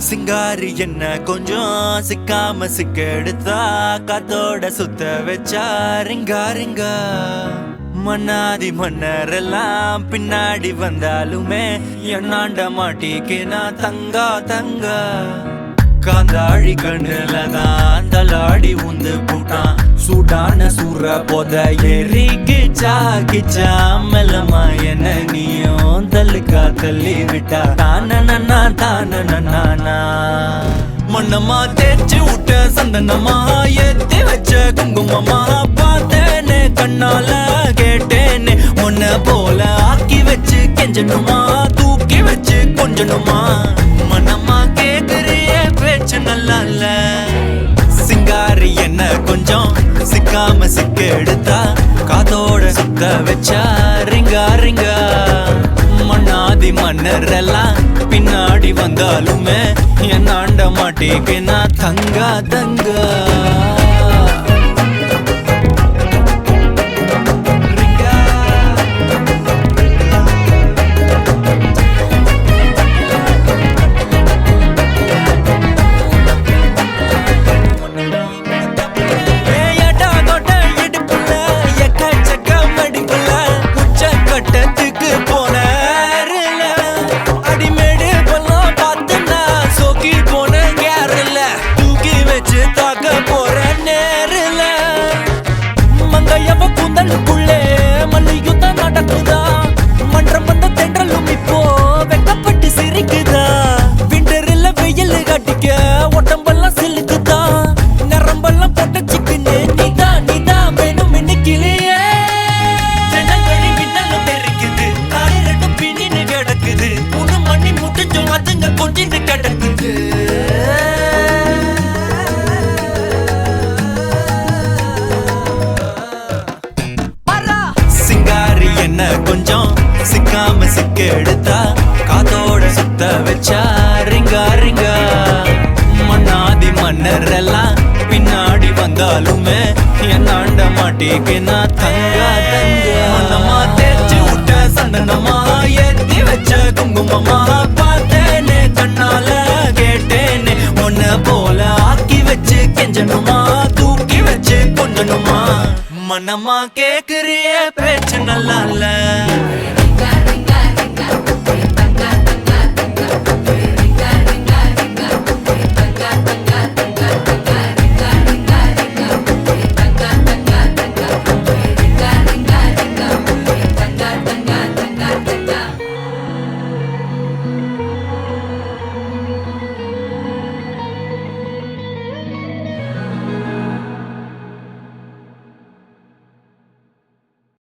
சிங்காரி என்ன கொஞ்சம் சிக்காம சிக்கெடுத்தா காத்தோட சுத்த வச்சா ரிங்கா ரிங்கா மன்னாதி மன்னரெல்லாம் பின்னாடி வந்தாலுமே என்னாண்ட மாட்டிக்கினா தங்கா தங்கா காந்தாழி கண்ணுலதான் தலாடி உந்து போட்டான் சூடான சூற போத ஏறி கிச்சா கிச்சா மெல்லமா என்ன நீயும் தள்ளுக்கா தள்ளி விட்டா தானனா தானனா மண்ணமா தேய்ச்சி விட்ட சந்தனமா ஏத்தி வச்ச குங்குமமா பார்த்தேனே கண்ணால கேட்டேனே உன்ன போல ஆக்கி வச்சு கெஞ்சணுமா தூக்கி வச்சு கொஞ்சணுமா மனமா கேக்குறிய பேச்சு நல்லா இல்ல சிங்காரி என்ன கொஞ்சம் சிக்காம சிக்க எடுத்தா காதோட சுத்த வச்சா ரிங்கா ரிங்கா மண்ணாதி மன்னர் எல்லாம் பின்னாடி வந்தாலுமே என் ஆண்ட மாட்டேக்கு நான் தங்கா தங்கா கொஞ்சம் சிக்காம சிக்க எடுத்தா காதோட சுத்த வச்சா ரிங்கா ரிங்கா மண்ணாதி மன்னர் எல்லாம் பின்னாடி வந்தாலுமே என் ஆண்ட மாட்டேக்கு நான் தங்கா தங்கா மனமா தேய்ச்சி விட்ட சந்தனமா ஏத்தி வச்ச குங்குமமா பார்த்தேனே கண்ணால கேட்டேனே உன்ன போல ஆக்கி வச்சு கெஞ்சணுமா தூக்கி வச்சு கொஞ்சணுமா மனமா கேக்குறிய பேச்சு நல்லா இல்ல